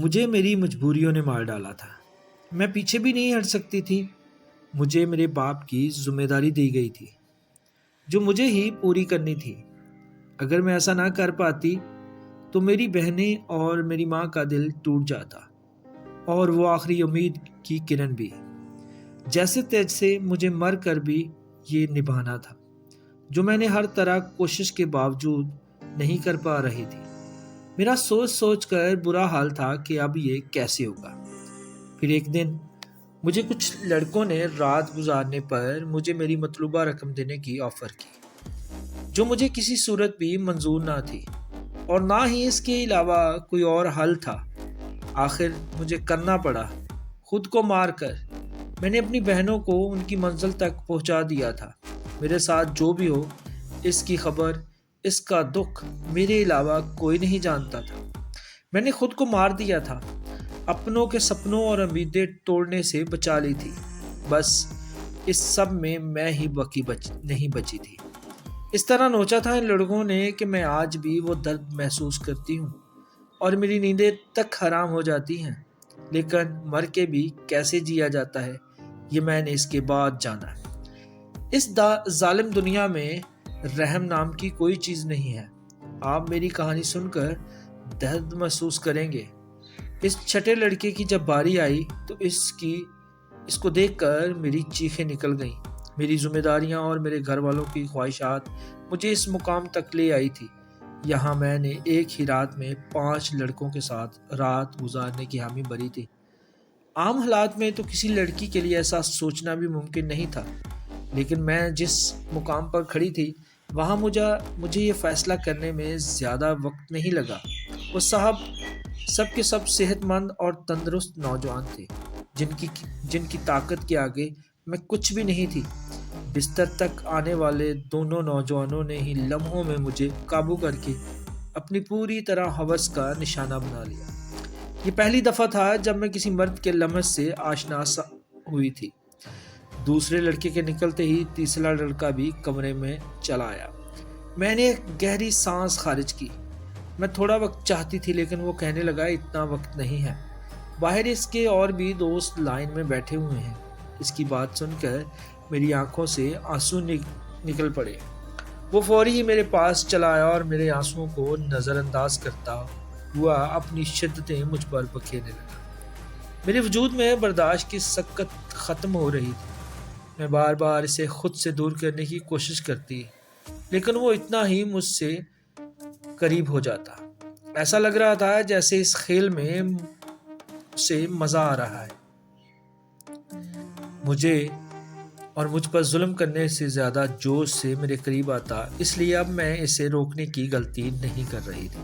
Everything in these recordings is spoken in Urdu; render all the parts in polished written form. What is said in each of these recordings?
مجھے میری مجبوریوں نے مار ڈالا تھا۔ میں پیچھے بھی نہیں ہٹ سکتی تھی۔ مجھے میرے باپ کی ذمہ داری دی گئی تھی جو مجھے ہی پوری کرنی تھی۔ اگر میں ایسا نہ کر پاتی تو میری بہنیں اور میری ماں کا دل ٹوٹ جاتا، اور وہ آخری امید کی کرن بھی۔ جیسے تیسے مجھے مر کر بھی یہ نبھانا تھا جو میں نے ہر طرح کوشش کے باوجود نہیں کر پا رہی تھی۔ میرا سوچ سوچ کر برا حال تھا کہ اب یہ کیسے ہوگا۔ پھر ایک دن مجھے کچھ لڑکوں نے رات گزارنے پر مجھے میری مطلوبہ رقم دینے کی آفر کی، جو مجھے کسی صورت بھی منظور نہ تھی، اور نہ ہی اس کے علاوہ کوئی اور حل تھا۔ آخر مجھے کرنا پڑا، خود کو مار کر۔ میں نے اپنی بہنوں کو ان کی منزل تک پہنچا دیا تھا۔ میرے ساتھ جو بھی ہو، اس کی خبر، اس کا دکھ میرے علاوہ کوئی نہیں جانتا تھا۔ میں نے خود کو مار دیا تھا، اپنوں کے سپنوں اور امیدیں توڑنے سے بچا لی تھی۔ بس اس سب میں ہی نہیں بچی تھی۔ اس طرح نوچا تھا ان لڑکوں نے کہ میں آج بھی وہ درد محسوس کرتی ہوں، اور میری نیندیں تک حرام ہو جاتی ہیں۔ لیکن مر کے بھی کیسے جیا جاتا ہے، یہ میں نے اس کے بعد جانا۔ اس ظالم دنیا میں رحم نام کی کوئی چیز نہیں ہے۔ آپ میری کہانی سن کر درد محسوس کریں گے۔ اس چھٹے لڑکے کی جب باری آئی تو اس کو دیکھ کر میری چیخیں نکل گئیں۔ میری ذمہ داریاں اور میرے گھر والوں کی خواہشات مجھے اس مقام تک لے آئی تھی۔ یہاں میں نے ایک ہی رات میں 5 لڑکوں کے ساتھ رات گزارنے کی حامی بھری تھی۔ عام حالات میں تو کسی لڑکی کے لیے ایسا سوچنا بھی ممکن نہیں تھا، لیکن میں جس مقام پر کھڑی تھی وہاں مجھے یہ فیصلہ کرنے میں زیادہ وقت نہیں لگا۔ وہ سب کے سب صحت مند اور تندرست نوجوان تھے، جن کی طاقت کے آگے میں کچھ بھی نہیں تھی۔ بستر تک آنے والے دونوں نوجوانوں نے ہی لمحوں میں مجھے قابو کر کے اپنی پوری طرح ہوس کا نشانہ بنا لیا۔ یہ پہلی دفعہ تھا جب میں کسی مرد کے لمس سے آشنا ہوئی تھی۔ دوسرے لڑکے کے نکلتے ہی تیسرا لڑکا بھی کمرے میں چلا آیا۔ میں نے ایک گہری سانس خارج کی۔ میں تھوڑا وقت چاہتی تھی، لیکن وہ کہنے لگا اتنا وقت نہیں ہے، باہر اس کے اور بھی دوست لائن میں بیٹھے ہوئے ہیں۔ اس کی بات سن کر میری آنکھوں سے آنسو نکل پڑے۔ وہ فوری ہی میرے پاس چلا آیا اور میرے آنسوؤں کو نظر انداز کرتا ہوا اپنی شدتیں مجھ پر بکھیرنے لگا۔ میرے وجود میں برداشت کی سکت ختم ہو رہی تھی۔ میں بار بار اسے خود سے دور کرنے کی کوشش کرتی، لیکن وہ اتنا ہی مجھ سے قریب ہو جاتا۔ ایسا لگ رہا تھا جیسے اس کھیل میں اسے مزہ آ رہا ہے۔ مجھے اور مجھ پر ظلم کرنے سے زیادہ جوش سے میرے قریب آتا، اس لیے اب میں اسے روکنے کی غلطی نہیں کر رہی تھی،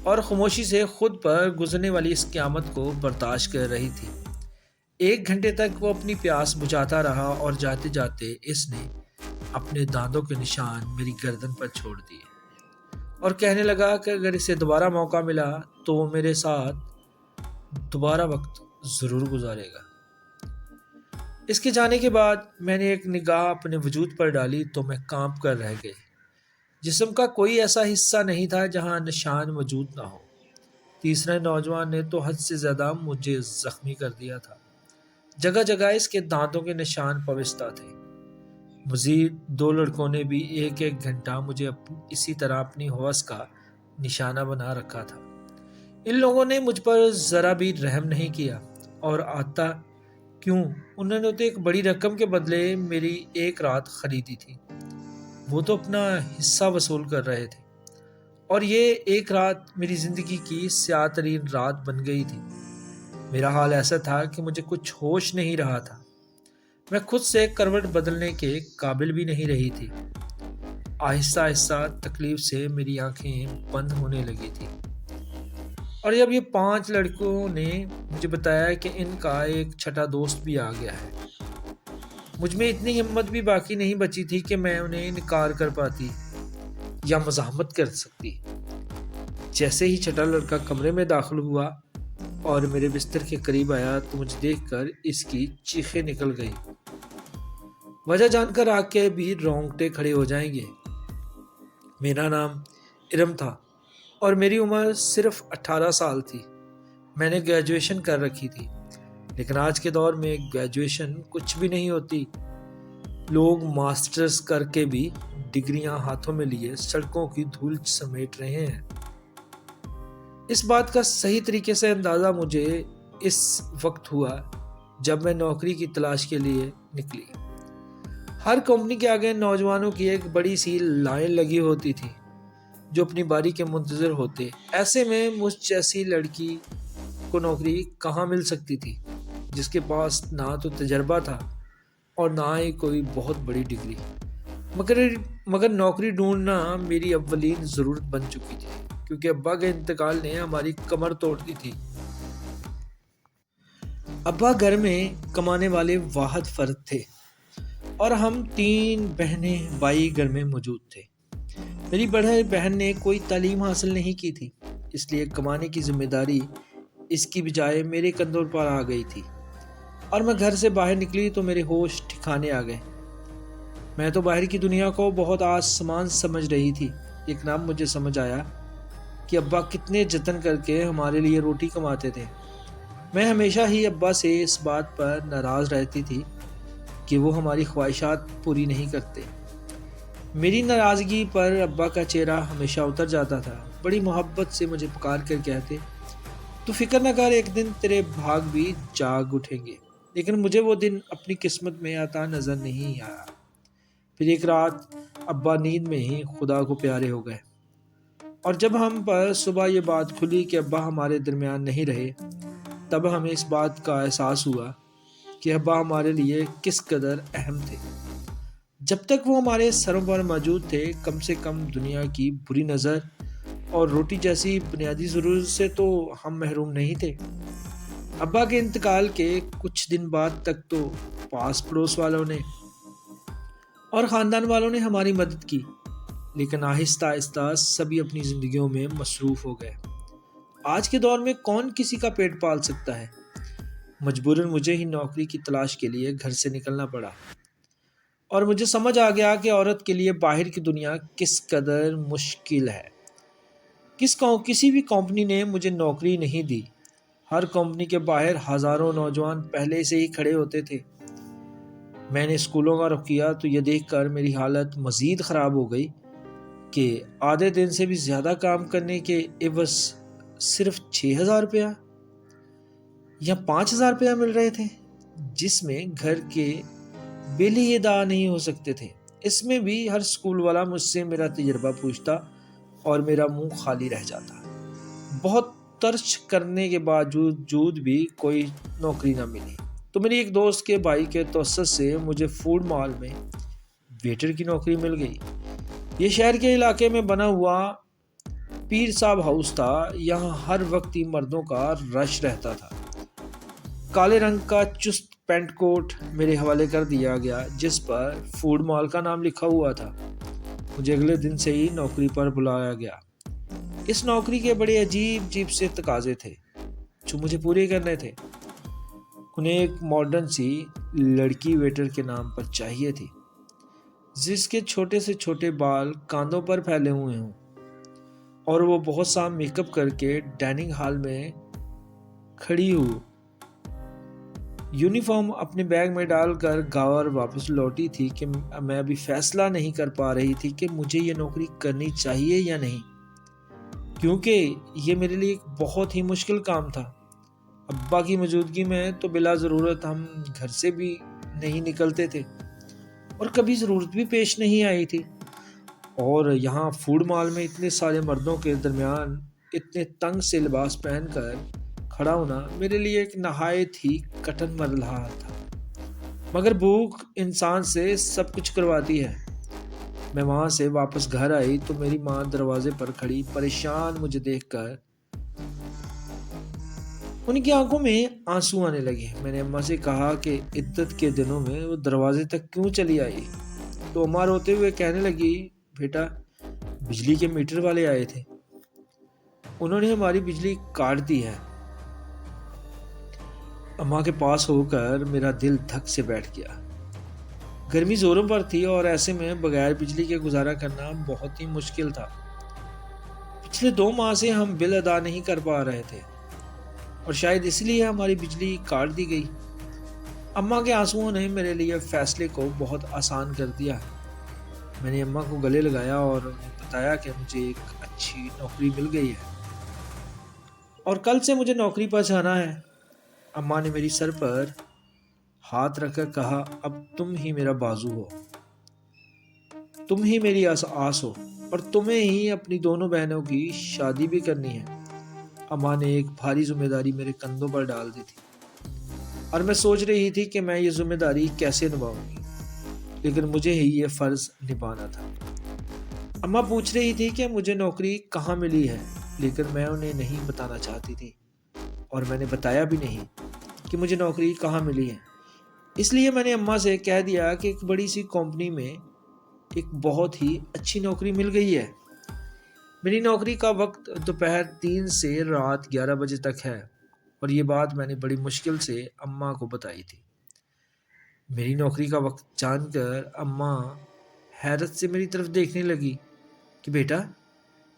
اور خاموشی سے خود پر گزرنے والی اس قیامت کو برداشت کر رہی تھی۔ 1 گھنٹے تک وہ اپنی پیاس بجھاتا رہا، اور جاتے جاتے اس نے اپنے دانتوں کے نشان میری گردن پر چھوڑ دیے، اور کہنے لگا کہ اگر اسے دوبارہ موقع ملا تو وہ میرے ساتھ دوبارہ وقت ضرور گزارے گا۔ اس کے جانے کے بعد میں نے ایک نگاہ اپنے وجود پر ڈالی تو میں کانپ کر رہ گئی۔ جسم کا کوئی ایسا حصہ نہیں تھا جہاں نشان موجود نہ ہو۔ تیسرے نوجوان نے تو حد سے زیادہ مجھے زخمی کر دیا تھا۔ جگہ جگہ اس کے دانتوں کے نشان پوستہ تھے۔ مزید 2 لڑکوں نے بھی 1 گھنٹہ مجھے اسی طرح اپنی ہوس کا نشانہ بنا رکھا تھا۔ ان لوگوں نے مجھ پر ذرا بھی رحم نہیں کیا، اور آتا کیوں، انہوں نے تو ایک بڑی رقم کے بدلے میری 1 رات خریدی تھی۔ وہ تو اپنا حصہ وصول کر رہے تھے، اور یہ 1 رات میری زندگی کی سیاہ ترین رات بن گئی تھی۔ میرا حال ایسا تھا کہ مجھے کچھ ہوش نہیں رہا تھا۔ میں خود سے کروٹ بدلنے کے قابل بھی نہیں رہی تھی۔ آہستہ آہستہ تکلیف سے میری آنکھیں بند ہونے لگی تھی، اور جب یہ 5 لڑکوں نے مجھے بتایا کہ ان کا ایک چھٹا دوست بھی آ گیا ہے، مجھ میں اتنی ہمت بھی باقی نہیں بچی تھی کہ میں انہیں انکار کر پاتی یا مزاحمت کر سکتی۔ جیسے ہی چھٹا لڑکا کمرے میں داخل ہوا اور میرے بستر کے قریب آیا تو مجھے دیکھ کر اس کی چیخیں نکل گئی۔ وجہ جان کر آگ کے بھی رونگٹے کھڑے ہو جائیں گے۔ میرا نام ارم تھا، اور میری عمر صرف 18 سال تھی۔ میں نے گریجویشن کر رکھی تھی، لیکن آج کے دور میں گریجویشن کچھ بھی نہیں ہوتی۔ لوگ ماسٹرز کر کے بھی ڈگریاں ہاتھوں میں لیے سڑکوں کی دھول سمیٹ رہے ہیں۔ اس بات کا صحیح طریقے سے اندازہ مجھے اس وقت ہوا جب میں نوکری کی تلاش کے لیے نکلی۔ ہر کمپنی کے آگے نوجوانوں کی ایک بڑی سی لائن لگی ہوتی تھی جو اپنی باری کے منتظر ہوتے۔ ایسے میں مجھ جیسی لڑکی کو نوکری کہاں مل سکتی تھی جس کے پاس نہ تو تجربہ تھا اور نہ ہی کوئی بہت بڑی ڈگری۔ مگر نوکری ڈھونڈنا میری اولین ضرورت بن چکی تھی، کیونکہ ابا کے انتقال نے ہماری کمر توڑ دی تھی۔ ابا گھر میں کمانے والے واحد فرد تھے اور ہم 3 بہنیں بھائی گھر میں موجود تھے۔ میری بڑی بہن نے کوئی تعلیم حاصل نہیں کی تھی، اس لیے کمانے کی ذمہ داری اس کی بجائے میرے کندھوں پر آ گئی تھی، اور میں گھر سے باہر نکلی تو میرے ہوش ٹھکانے آ گئے۔ میں تو باہر کی دنیا کو بہت آسمان سمجھ رہی تھی، ایک نام مجھے سمجھ آیا کہ ابا کتنے جتن کر کے ہمارے لیے روٹی کماتے تھے۔ میں ہمیشہ ہی ابا سے اس بات پر ناراض رہتی تھی کہ وہ ہماری خواہشات پوری نہیں کرتے۔ میری ناراضگی پر ابا کا چہرہ ہمیشہ اتر جاتا تھا، بڑی محبت سے مجھے پکار کر کہتے، تو فکر نہ کر، ایک دن تیرے بھاگ بھی جاگ اٹھیں گے۔ لیکن مجھے وہ دن اپنی قسمت میں آتا نظر نہیں آیا۔ پھر ایک رات ابا نیند میں ہی خدا کو پیارے ہو گئے، اور جب ہم پر صبح یہ بات کھلی کہ ابا ہمارے درمیان نہیں رہے، تب ہمیں اس بات کا احساس ہوا کہ ابا ہمارے لیے کس قدر اہم تھے۔ جب تک وہ ہمارے سروں پر موجود تھے، کم سے کم دنیا کی بری نظر اور روٹی جیسی بنیادی ضرورت سے تو ہم محروم نہیں تھے۔ ابا کے انتقال کے کچھ دن بعد تک تو پاس پڑوس والوں نے اور خاندان والوں نے ہماری مدد کی، لیکن آہستہ آہستہ سبھی اپنی زندگیوں میں مصروف ہو گئے۔ آج کے دور میں کون کسی کا پیٹ پال سکتا ہے؟ مجبوراً مجھے ہی نوکری کی تلاش کے لیے گھر سے نکلنا پڑا، اور مجھے سمجھ آ گیا کہ عورت کے لیے باہر کی دنیا کس قدر مشکل ہے۔ کسی بھی کمپنی نے مجھے نوکری نہیں دی۔ ہر کمپنی کے باہر ہزاروں نوجوان پہلے سے ہی کھڑے ہوتے تھے۔ میں نے اسکولوں کا رخ کیا تو یہ دیکھ کر میری حالت مزید خراب ہو گئی کہ آدھے دن سے بھی زیادہ کام کرنے کے عوض صرف 6,000 روپیہ یا 5,000 روپیہ مل رہے تھے، جس میں گھر کے بل ہی ادا نہیں ہو سکتے تھے۔ اس میں بھی ہر اسکول والا مجھ سے میرا تجربہ پوچھتا اور میرا منہ خالی رہ جاتا۔ بہت ترش کرنے کے باوجود بھی کوئی نوکری نہ ملی، تو میری ایک دوست کے بھائی کے توسط سے مجھے فوڈ مال میں ویٹر کی نوکری مل گئی۔ یہ شہر کے علاقے میں بنا ہوا پیر صاحب ہاؤس تھا، یہاں ہر وقت ہی مردوں کا رش رہتا تھا۔ کالے رنگ کا چست پینٹ کوٹ میرے حوالے کر دیا گیا جس پر فوڈ مال کا نام لکھا ہوا تھا۔ مجھے اگلے دن سے ہی نوکری پر بلایا گیا۔ اس نوکری کے بڑے عجیب سے تقاضے تھے جو مجھے پورے کرنے تھے۔ انہیں ایک ماڈرن سی لڑکی ویٹر کے نام پر چاہیے تھی، جس کے چھوٹے سے چھوٹے بال کاندھوں پر پھیلے ہوئے ہوں، اور وہ بہت سا میک اپ کر کے ڈائننگ ہال میں کھڑی ہو، یونیفارم اپنے بیگ میں ڈال کر گھر واپس لوٹی تھی کہ میں ابھی فیصلہ نہیں کر پا رہی تھی کہ مجھے یہ نوکری کرنی چاہیے یا نہیں، کیونکہ یہ میرے لیے ایک بہت ہی مشکل کام تھا۔ ابا کی موجودگی میں تو بلا ضرورت ہم گھر سے بھی نہیں نکلتے تھے، اور کبھی ضرورت بھی پیش نہیں آئی تھی، اور یہاں فوڈ مال میں اتنے سارے مردوں کے درمیان اتنے تنگ سے لباس پہن کر کھڑا ہونا میرے لیے ایک نہایت ہی کٹھن مرحلہ تھا۔ مگر بھوک انسان سے سب کچھ کرواتی ہے۔ میں وہاں سے واپس گھر آئی تو میری ماں دروازے پر کھڑی پریشان مجھے دیکھ کر ان کی آنکھوں میں آنسو آنے لگے۔ میں نے اماں سے کہا کہ عدت کے دنوں میں وہ دروازے تک کیوں چلی آئی، تو اماں روتے ہوئے کہنے لگی، بیٹا بجلی کے میٹر والے آئے تھے، انہوں نے ہماری بجلی کاٹ دی ہے۔ اماں کے پاس ہو کر میرا دل دھک سے بیٹھ گیا۔ گرمی زوروں پر تھی اور ایسے میں بغیر بجلی کے گزارا کرنا بہت ہی مشکل تھا۔ پچھلے 2 ماہ سے ہم بل ادا نہیں کر پا رہے تھے۔ اور شاید اس لیے ہماری بجلی کاٹ دی گئی۔ اماں کے آنسوؤں نے میرے لیے فیصلے کو بہت آسان کر دیا۔ میں نے اماں کو گلے لگایا اور انہیں بتایا کہ مجھے ایک اچھی نوکری مل گئی ہے اور کل سے مجھے نوکری پر جانا ہے۔ اماں نے میری سر پر ہاتھ رکھ کر کہا، اب تم ہی میرا بازو ہو، تم ہی میری آس ہو، اور تمہیں ہی اپنی دونوں بہنوں کی شادی بھی کرنی ہے۔ اماں نے ایک بھاری ذمہ داری میرے کندھوں پر ڈال دی تھی اور میں سوچ رہی تھی کہ میں یہ ذمہ داری کیسے نبھاؤں گی، لیکن مجھے ہی یہ فرض نبھانا تھا۔ اماں پوچھ رہی تھی کہ مجھے نوکری کہاں ملی ہے، لیکن میں انہیں نہیں بتانا چاہتی تھی اور میں نے بتایا بھی نہیں کہ مجھے نوکری کہاں ملی ہے۔ اس لیے میں نے اماں سے کہہ دیا کہ ایک بڑی سی کمپنی میں ایک بہت ہی اچھی نوکری مل گئی ہے۔ میری نوکری کا وقت دوپہر 3 سے رات 11 بجے تک ہے، اور یہ بات میں نے بڑی مشکل سے اماں کو بتائی تھی۔ میری نوکری کا وقت جان کر اماں حیرت سے میری طرف دیکھنے لگی کہ بیٹا،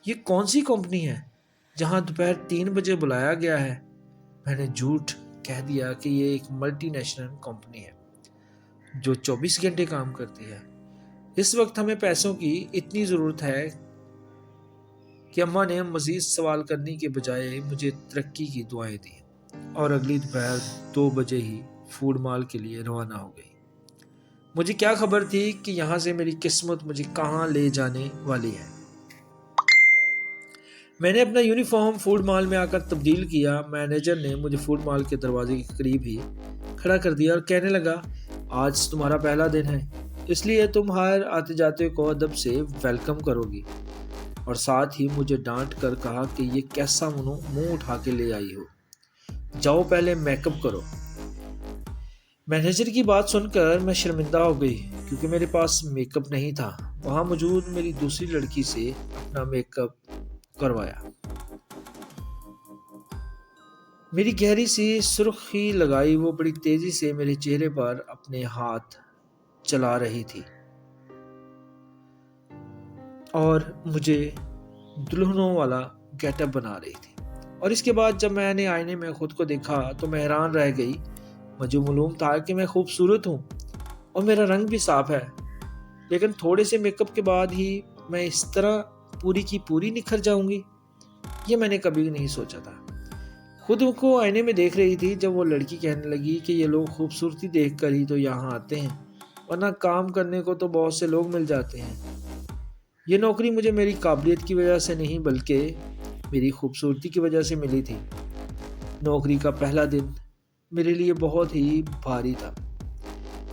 یہ کون سی کمپنی ہے جہاں دوپہر 3 بجے بلایا گیا ہے؟ میں نے جھوٹ کہہ دیا کہ یہ ایک ملٹی نیشنل کمپنی ہے جو 24 گھنٹے کام کرتی ہے۔ اس وقت ہمیں پیسوں کی اتنی ضرورت ہے کہ اماں نے مزید سوال کرنے کے بجائے مجھے ترقی کی دعائیں دیں اور اگلی دوپہر 2 بجے ہی فوڈ مال کے لیے روانہ ہو گئی۔ مجھے کیا خبر تھی کہ یہاں سے میری قسمت مجھے کہاں لے جانے والی ہے۔ میں نے اپنا یونیفارم فوڈ مال میں آ کر تبدیل کیا۔ مینیجر نے مجھے فوڈ مال کے دروازے کے قریب ہی کھڑا کر دیا اور کہنے لگا، آج تمہارا پہلا دن ہے، اس لیے تم ہر آتے جاتے کو ادب سے ویلکم کرو گی، اور ساتھ ہی مجھے ڈانٹ کر کہا کہ یہ کیسا منہ اٹھا کے لے آئی ہو، جاؤ پہلے میک اپ کرو۔ مینیجر کی بات سن کر میں شرمندہ ہو گئی کیونکہ میرے پاس میک اپ نہیں تھا۔ وہاں موجود میری دوسری لڑکی سے اپنا میک اپ کروایا۔ میری گہری سی سرخی لگائی وہ بڑی تیزی سے میرے چہرے پر اپنے ہاتھ چلا رہی تھی اور مجھے دلہنوں والا گیٹ اپ بنا رہی تھی۔ اور اس کے بعد جب میں نے آئینے میں خود کو دیکھا تو میں حیران رہ گئی۔ مجھے معلوم تھا کہ میں خوبصورت ہوں اور میرا رنگ بھی صاف ہے، لیکن تھوڑے سے میک اپ کے بعد ہی میں اس طرح پوری کی پوری نکھر جاؤں گی، یہ میں نے کبھی نہیں سوچا تھا۔ خود کو آئینے میں دیکھ رہی تھی جب وہ لڑکی کہنے لگی کہ یہ لوگ خوبصورتی دیکھ کر ہی تو یہاں آتے ہیں، ورنہ کام کرنے کو تو بہت سے لوگ مل جاتے ہیں۔ یہ نوکری مجھے میری قابلیت کی وجہ سے نہیں بلکہ میری خوبصورتی کی وجہ سے ملی تھی۔ نوکری کا پہلا دن میرے لیے بہت ہی بھاری تھا۔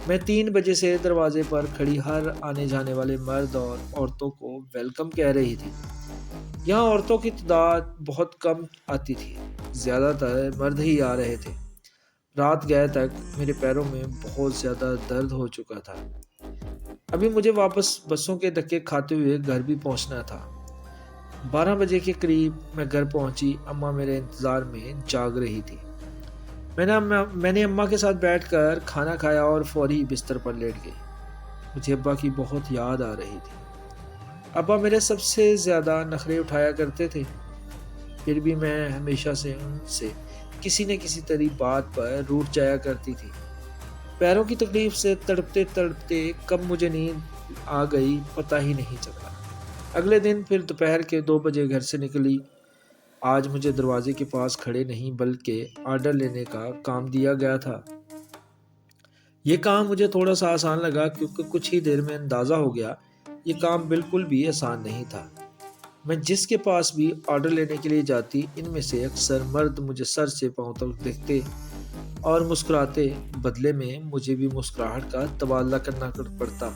میں 3 بجے سے دروازے پر کھڑی ہر آنے جانے والے مرد اور عورتوں کو ویلکم کہہ رہی تھی۔ یہاں عورتوں کی تعداد بہت کم آتی تھی، زیادہ تر مرد ہی آ رہے تھے۔ رات گئے تک میرے پیروں میں بہت زیادہ درد ہو چکا تھا۔ ابھی مجھے واپس بسوں کے دھکے کھاتے ہوئے گھر بھی پہنچنا تھا۔ 12 بجے کے قریب میں گھر پہنچی۔ اماں میرے انتظار میں جاگ رہی تھی۔ میں نے اماں کے ساتھ بیٹھ کر کھانا کھایا اور فوری بستر پر لیٹ گئی۔ مجھے ابا کی بہت یاد آ رہی تھی۔ ابا میرے سب سے زیادہ نخرے اٹھایا کرتے تھے، پھر بھی میں ہمیشہ سے ان سے کسی نہ کسی طرح بات پر روٹھ جایا کرتی تھی۔ پیروں کی تکلیف سے تڑپتے تڑپتے کب مجھے نیند آ گئی پتہ ہی نہیں چلا۔ اگلے دن پھر دوپہر کے 2 بجے گھر سے نکلی۔ آج مجھے دروازے کے پاس کھڑے نہیں بلکہ آرڈر لینے کا کام دیا گیا تھا۔ یہ کام مجھے تھوڑا سا آسان لگا کیونکہ کچھ ہی دیر میں اندازہ ہو گیا یہ کام بالکل بھی آسان نہیں تھا۔ میں جس کے پاس بھی آرڈر لینے کے لیے جاتی، ان میں سے اکثر مرد مجھے سر سے پاؤں تک دیکھتے اور مسکراتے، بدلے میں مجھے بھی مسکراہٹ کا تبادلہ کرنا پڑتا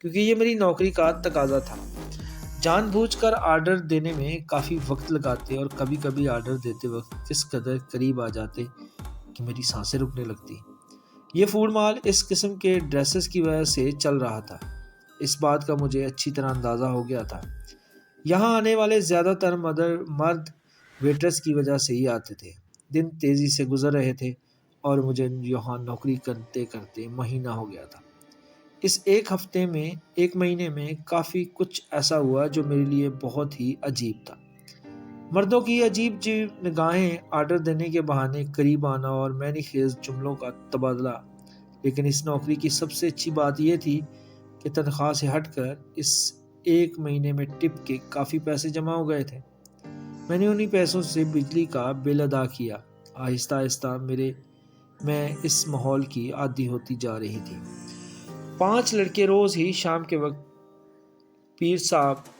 کیونکہ یہ میری نوکری کا تقاضا تھا۔ جان بوجھ کر آرڈر دینے میں کافی وقت لگاتے اور کبھی کبھی آرڈر دیتے وقت اس قدر قریب آ جاتے کہ میری سانسیں رکنے لگتی۔ یہ فوڈ مال اس قسم کے ڈریسز کی وجہ سے چل رہا تھا، اس بات کا مجھے اچھی طرح اندازہ ہو گیا تھا۔ یہاں آنے والے زیادہ تر مرد ویٹرز کی وجہ سے ہی آتے تھے۔ دن تیزی سے گزر رہے تھے اور مجھے یہاں نوکری کرتے کرتے مہینہ ہو گیا تھا۔ اس ایک مہینے میں کافی کچھ ایسا ہوا جو میرے لیے بہت ہی عجیب تھا۔ مردوں کی عجیب عجیب نگاہیں، آرڈر دینے کے بہانے قریب آنا اور معنی خیز جملوں کا تبادلہ، لیکن اس نوکری کی سب سے اچھی بات یہ تھی کہ تنخواہ سے ہٹ کر اس ایک مہینے میں ٹپ کے کافی پیسے جمع ہو گئے تھے۔ میں نے انہی پیسوں سے بجلی کا بل ادا کیا۔ آہستہ آہستہ میں اس ماحول کی عادی ہوتی جا رہی تھی۔ 5 لڑکے روز ہی شام کے وقت پیر صاحب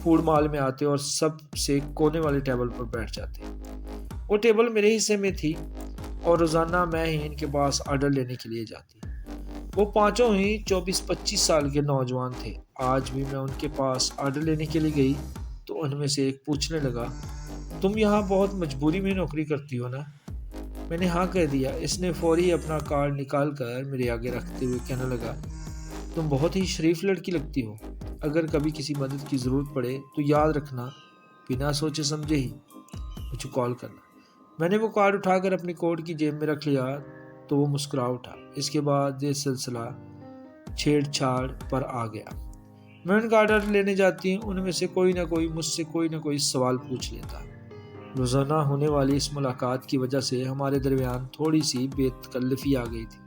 فوڈ مال میں آتے اور سب سے کونے والے ٹیبل پر بیٹھ جاتے۔ وہ ٹیبل میرے حصے میں تھی اور روزانہ میں ہی ان کے پاس آرڈر لینے کے لیے جاتی۔ وہ پانچوں ہی 24-25 سال کے نوجوان تھے۔ آج بھی میں ان کے پاس آرڈر لینے کے لیے گئی تو ان میں سے ایک پوچھنے لگا، تم یہاں بہت مجبوری میں نوکری کرتی ہو نا؟ میں نے ہاں کہہ دیا۔ اس نے فوری اپنا کارڈ نکال کر میرے آگے رکھتے ہوئے کہنے لگا، تم بہت ہی شریف لڑکی لگتی ہو۔ اگر کبھی کسی مدد کی ضرورت پڑے تو یاد رکھنا، بنا سوچے سمجھے ہی مجھے کال کرنا۔ میں نے وہ کارڈ اٹھا کر اپنی کوٹ کی جیب میں رکھ لیا تو وہ مسکرا اٹھا۔ اس کے بعد یہ سلسلہ چھیڑ چھاڑ پر آ گیا۔ میں ان کا آرڈر لینے جاتی، ان میں سے کوئی نہ کوئی مجھ سے کوئی نہ کوئی سوال پوچھ لیتا۔ روزانہ ہونے والی اس ملاقات کی وجہ سے ہمارے درمیان تھوڑی سی بے تکلفی آ گئی تھی۔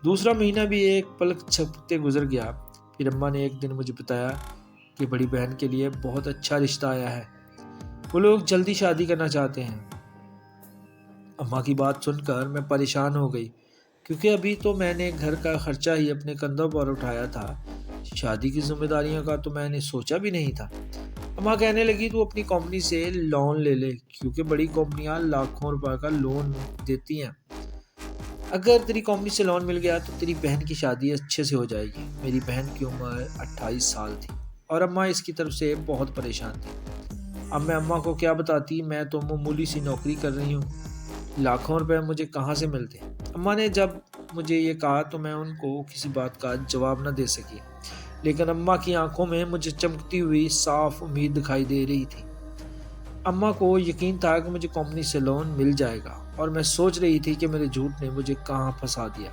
دوسرا مہینہ بھی ایک پلک جھپکتے گزر گیا۔ پھر اماں نے ایک دن مجھے بتایا کہ بڑی بہن کے لیے بہت اچھا رشتہ آیا ہے، وہ لوگ جلدی شادی کرنا چاہتے ہیں۔ اماں کی بات سن کر میں پریشان ہو گئی، کیونکہ ابھی تو میں نے گھر کا خرچہ ہی اپنے کندھوں پر اٹھایا تھا، شادی کی ذمہ داریوں کا تو میں نے سوچا بھی نہیں تھا۔ اماں کہنے لگی، تو اپنی کمپنی سے لون لے لے، کیونکہ بڑی کمپنیاں لاکھوں روپے کا لون دیتی ہیں۔ اگر تیری کمپنی سے لون مل گیا تو تیری بہن کی شادی اچھے سے ہو جائے گی۔ میری بہن کی عمر 28 سال تھی اور اماں اس کی طرف سے بہت پریشان تھی۔ اب میں اماں کو کیا بتاتی، میں تو معمولی سی نوکری کر رہی ہوں، لاکھوں روپے مجھے کہاں سے ملتے۔ اماں نے جب مجھے یہ کہا تو میں ان کو کسی بات کا جواب نہ دے سکی، لیکن اماں کی آنکھوں میں مجھے چمکتی ہوئی صاف امید دکھائی دے رہی تھی۔ اماں کو یقین تھا کہ مجھے کمپنی سے لون مل جائے گا، اور میں سوچ رہی تھی کہ میرے جھوٹ نے مجھے کہاں پھنسا دیا۔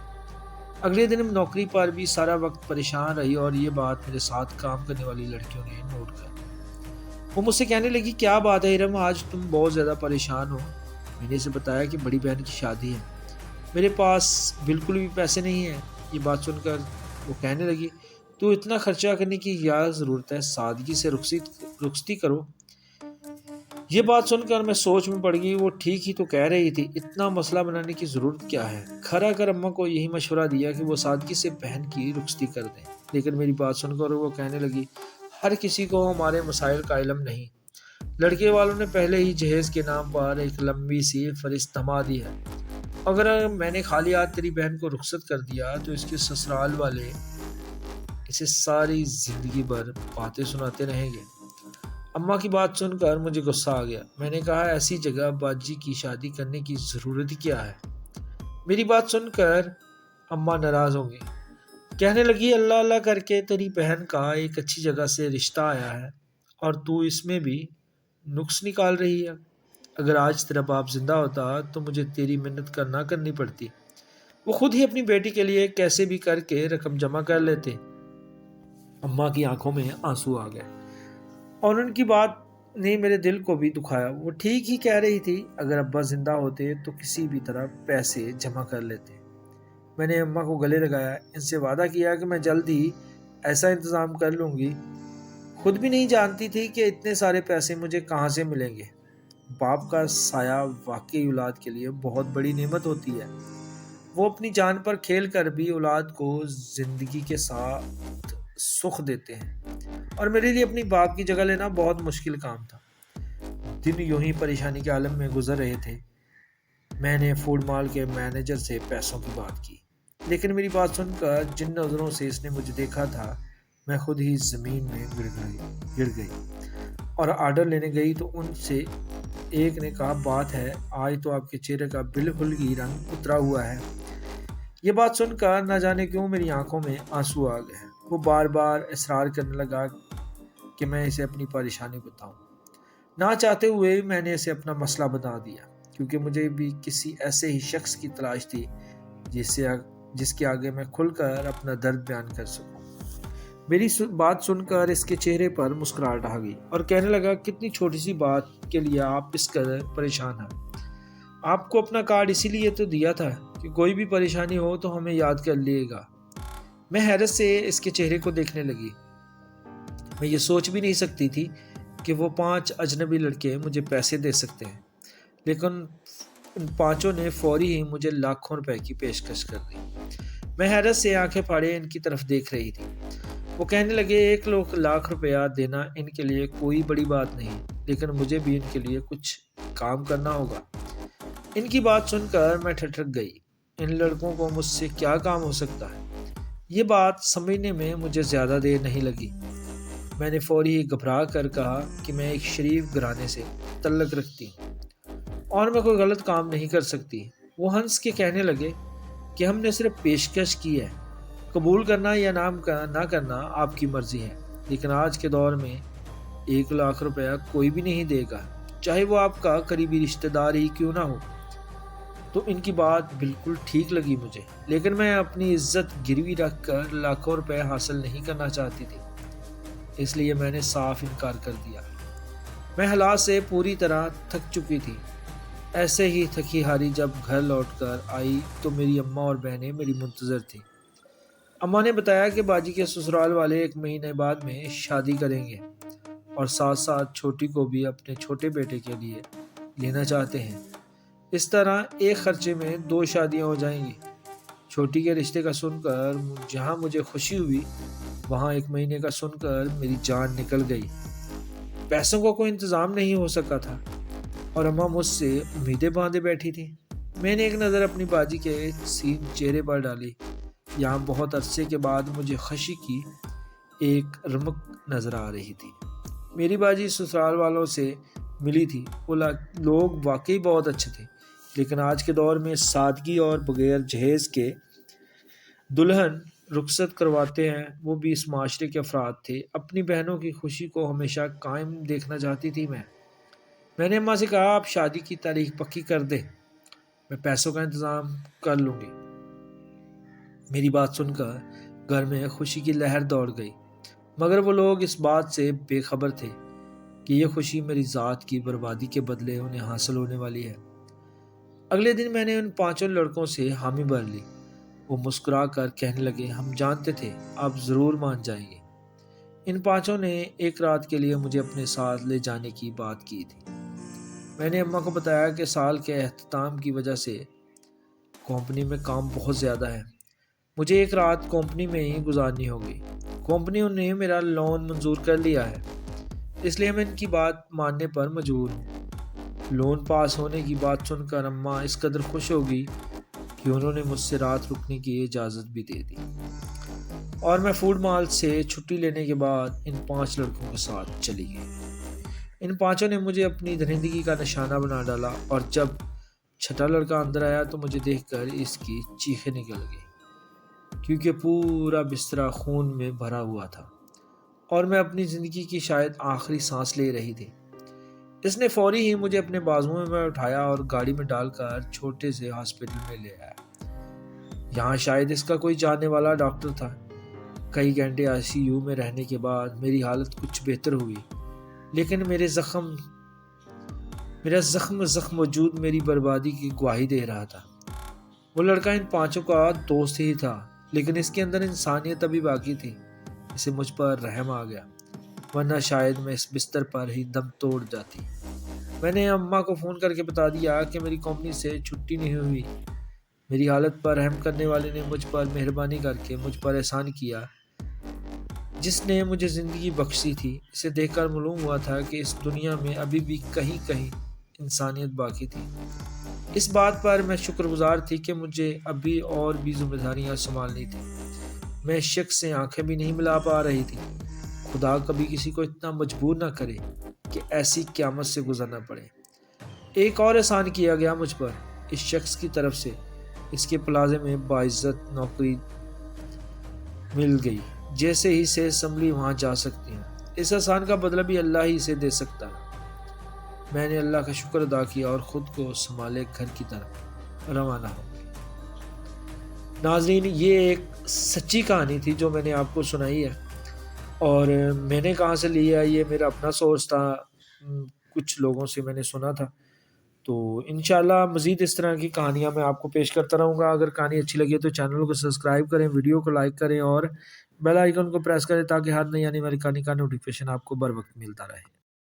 اگلے دن نوکری پر بھی سارا وقت پریشان رہی، اور یہ بات میرے ساتھ کام کرنے والی لڑکیوں نے نوٹ کر لی۔ وہ مجھ سے کہنے لگی، کیا بات ہے ارم، آج تم بہت زیادہ پریشان ہو؟ میں نے اسے بتایا کہ بڑی بہن کی شادی ہے، میرے پاس بالکل بھی پیسے نہیں ہیں۔ یہ بات سن کر وہ کہنے لگی، تو اتنا خرچہ کرنے کی کیا ضرورت ہے، سادگی سے رخصتی کرو۔ یہ بات سن کر میں سوچ میں پڑ گئی، وہ ٹھیک ہی تو کہہ رہی تھی، اتنا مسئلہ بنانے کی ضرورت کیا ہے۔ کھڑا کر اماں کو یہی مشورہ دیا کہ وہ سادگی سے بہن کی رخصتی کر دیں، لیکن میری بات سن کر وہ کہنے لگی، ہر کسی کو ہمارے مسائل کا علم نہیں۔ لڑکے والوں نے پہلے ہی جہیز کے نام پر ایک لمبی سی فہرست تھما دی ہے۔ اگر میں نے خالی ہاتھ تیری بہن کو رخصت کر دیا تو اس کے سسرال والے اسے ساری زندگی بھر باتیں سناتے رہیں گے۔ اماں کی بات سن کر مجھے غصہ آ گیا۔ میں نے کہا، ایسی جگہ باجی کی شادی کرنے کی ضرورت کیا ہے؟ میری بات سن کر اماں ناراض ہو گئی، کہنے لگی، اللہ اللہ کر کے تیری بہن کا ایک اچھی جگہ سے رشتہ آیا ہے اور تو اس میں بھی نقص نکال رہی ہے۔ اگر آج تیرا باپ زندہ ہوتا تو مجھے تیری منت نہ کرنی پڑتی، وہ خود ہی اپنی بیٹی کے لیے کیسے بھی کر کے رقم جمع کر لیتے۔ اماں کی آنکھوں میں آنسو آ گئے اور ان کی بات نے میرے دل کو بھی دکھایا۔ وہ ٹھیک ہی کہہ رہی تھی، اگر ابا زندہ ہوتے تو کسی بھی طرح پیسے جمع کر لیتے۔ میں نے اماں کو گلے لگایا، ان سے وعدہ کیا کہ میں جلد ہی ایسا انتظام کر لوں گی۔ خود بھی نہیں جانتی تھی کہ اتنے سارے پیسے مجھے کہاں سے ملیں گے۔ باپ کا سایہ واقعی اولاد کے لیے بہت بڑی نعمت ہوتی ہے۔ وہ اپنی جان پر کھیل کر بھی اولاد کو زندگی کے ساتھ سکھ دیتے ہیں، اور میرے لیے اپنی باپ کی جگہ لینا بہت مشکل کام تھا۔ دن یوں ہی پریشانی کے عالم میں گزر رہے تھے۔ میں نے فوڈ مال کے مینیجر سے پیسوں کی بات کی، لیکن میری بات سن کر جن نظروں سے اس نے مجھے دیکھا تھا، میں خود ہی زمین میں گر گئی اور آرڈر لینے گئی تو ان سے ایک نے کہا، بات ہے آج تو آپ کے چہرے کا بالکل ہی رنگ اترا ہوا ہے۔ یہ بات سن کر نہ جانے کیوں میری آنکھوں میں آنسو آ گئے۔ وہ بار بار اصرار کرنے لگا کہ میں اسے اپنی پریشانی بتاؤں۔ نہ چاہتے ہوئے میں نے اسے اپنا مسئلہ بتا دیا، کیونکہ مجھے بھی کسی ایسے ہی شخص کی تلاش تھی جس کے آگے میں کھل کر اپنا درد بیان کر سکوں۔ میری بات سن کر اس کے چہرے پر مسکراہٹ آ گئی اور کہنے لگا کتنی چھوٹی سی بات کے لیے آپ اس قدر پریشان ہیں۔ آپ کو اپنا کارڈ اسی لیے تو دیا تھا کہ کوئی بھی پریشانی ہو تو ہمیں یاد کر لیے گا۔ میں حیرت سے اس کے چہرے کو دیکھنے لگی۔ میں یہ سوچ بھی نہیں سکتی تھی کہ وہ 5 اجنبی لڑکے مجھے پیسے دے سکتے ہیں، لیکن ان 5 نے فوری ہی مجھے لاکھوں روپے کی پیشکش کر دی۔ میں حیرت سے آنکھیں پھاڑے ان کی طرف دیکھ رہی تھی۔ وہ کہنے لگے 1 لاکھ روپیہ دینا ان کے لیے کوئی بڑی بات نہیں، لیکن مجھے بھی ان کے لیے کچھ کام کرنا ہوگا۔ ان کی بات سن کر میں ٹھٹک گئی۔ ان لڑکوں کو مجھ سے کیا کام ہو سکتا ہے؟ یہ بات سمجھنے میں مجھے زیادہ دیر نہیں لگی۔ میں نے فوری گھبرا کر کہا کہ میں ایک شریف گھرانے سے تعلق رکھتی ہوں اور میں کوئی غلط کام نہیں کر سکتی۔ وہ ہنس کے کہنے لگے کہ ہم نے صرف پیشکش کی ہے، قبول کرنا یا نہ کرنا آپ کی مرضی ہے، لیکن آج کے دور میں 1 لاکھ روپیہ کوئی بھی نہیں دے گا، چاہے وہ آپ کا قریبی رشتہ دار ہی کیوں نہ ہو۔ تو ان کی بات بالکل ٹھیک لگی مجھے، لیکن میں اپنی عزت گروی رکھ کر لاکھوں روپے حاصل نہیں کرنا چاہتی تھی، اس لیے میں نے صاف انکار کر دیا۔ میں حالات سے پوری طرح تھک چکی تھی۔ ایسے ہی تھکی ہاری جب گھر لوٹ کر آئی تو میری اماں اور بہنیں میری منتظر تھیں۔ اماں نے بتایا کہ باجی کے سسرال والے 1 مہینے بعد میں شادی کریں گے اور ساتھ ساتھ چھوٹی کو بھی اپنے چھوٹے بیٹے کے لیے لینا چاہتے ہیں۔ اس طرح ایک خرچے میں 2 شادیاں ہو جائیں گی۔ چھوٹی کے رشتے کا سن کر جہاں مجھے خوشی ہوئی، وہاں 1 مہینے کا سن کر میری جان نکل گئی۔ پیسوں کا کوئی انتظام نہیں ہو سکا تھا اور اماں مجھ سے امیدیں باندھے بیٹھی تھی۔ میں نے ایک نظر اپنی باجی کے حسین چہرے پر ڈالی۔ یہاں بہت عرصے کے بعد مجھے خوشی کی ایک رمق نظر آ رہی تھی۔ میری باجی سسرال والوں سے ملی تھی۔ وہ لوگ واقعی بہت اچھے تھے، لیکن آج کے دور میں سادگی اور بغیر جہیز کے دلہن رخصت کرواتے ہیں، وہ بھی اس معاشرے کے افراد تھے۔ اپنی بہنوں کی خوشی کو ہمیشہ قائم دیکھنا چاہتی تھی۔ میں نے اماں سے کہا آپ شادی کی تاریخ پکی کر دیں، میں پیسوں کا انتظام کر لوں گی۔ میری بات سن کر گھر میں خوشی کی لہر دوڑ گئی، مگر وہ لوگ اس بات سے بے خبر تھے کہ یہ خوشی میری ذات کی بربادی کے بدلے انہیں حاصل ہونے والی ہے۔ اگلے دن میں نے ان 5 لڑکوں سے حامی بھر لی۔ وہ مسکرا کر کہنے لگے ہم جانتے تھے آپ ضرور مان جائیں گے۔ ان 5 نے ایک رات کے لیے مجھے اپنے ساتھ لے جانے کی بات کی تھی۔ میں نے اماں کو بتایا کہ سال کے اختتام کی وجہ سے کمپنی میں کام بہت زیادہ ہے، مجھے ایک رات کمپنی میں ہی گزارنی ہوگی۔ کمپنی نے میرا لون منظور کر لیا ہے، اس لیے میں ان کی بات ماننے پر مجبور ہوں۔ لون پاس ہونے کی بات سن کر اماں اس قدر خوش ہو گئی کہ انہوں نے مجھ سے رات رکنے کی اجازت بھی دے دی اور میں فوڈ مال سے چھٹی لینے کے بعد ان 5 لڑکوں کے ساتھ چلی گئی۔ ان 5 نے مجھے اپنی درندگی کا نشانہ بنا ڈالا اور جب 6واں لڑکا اندر آیا تو مجھے دیکھ کر اس کی چیخیں نکل گئی، کیونکہ پورا بستر خون میں بھرا ہوا تھا اور میں اپنی زندگی کی شاید آخری سانس لے رہی تھی۔ اس نے فوری ہی مجھے اپنے بازوؤں میں اٹھایا اور گاڑی میں ڈال کر چھوٹے سے ہاسپٹل میں لے آیا۔ یہاں شاید اس کا کوئی جاننے والا ڈاکٹر تھا۔ کئی گھنٹے ICU میں رہنے کے بعد میری حالت کچھ بہتر ہوئی، لیکن میرا زخم وجود میری بربادی کی گواہی دے رہا تھا۔ وہ لڑکا ان 5 کا دوست ہی تھا، لیکن اس کے اندر انسانیت ابھی باقی تھی۔ اسے مجھ پر رحم آ گیا، ورنہ شاید میں اس بستر پر ہی دم توڑ جاتی۔ میں نے اماں کو فون کر کے بتا دیا کہ میری کمپنی سے چھٹی نہیں ہوئی۔ میری حالت پر رحم کرنے والے نے مجھ پر مہربانی کر کے مجھ پر احسان کیا، جس نے مجھے زندگی بخشی تھی۔ اسے دیکھ کر معلوم ہوا تھا کہ اس دنیا میں ابھی بھی کہیں کہیں انسانیت باقی تھی۔ اس بات پر میں شکر گزار تھی کہ مجھے ابھی اور بھی ذمہ داریاں سنبھالنی تھی۔ میں اس شخص سے آنکھیں بھی نہیں ملا پا رہی تھی۔ خدا کبھی کسی کو اتنا مجبور نہ کرے کہ ایسی قیامت سے گزرنا پڑے۔ ایک اور احسان کیا گیا مجھ پر اس شخص کی طرف سے، اس کے پلازے میں باعزت نوکری مل گئی، جیسے ہی سے اسمبلی وہاں جا سکتی ہوں۔ اس احسان کا بدلہ بھی اللہ ہی سے دے سکتا ہے۔ میں نے اللہ کا شکر ادا کیا اور خود کو سنبھالے گھر کی طرف روانہ ہو گئی۔ ناظرین، یہ ایک سچی کہانی تھی جو میں نے آپ کو سنائی ہے۔ اور میں نے کہاں سے لیا یہ میرا اپنا سورس تھا، کچھ لوگوں سے میں نے سنا تھا۔ تو انشاءاللہ مزید اس طرح کی کہانیاں میں آپ کو پیش کرتا رہوں گا۔ اگر کہانی اچھی لگے تو چینل کو سبسکرائب کریں، ویڈیو کو لائک کریں اور بیل آئیکن کو پریس کریں تاکہ ہر نئی آنے والی کہانی کا نوٹیفیکیشن آپ کو بر وقت ملتا رہے۔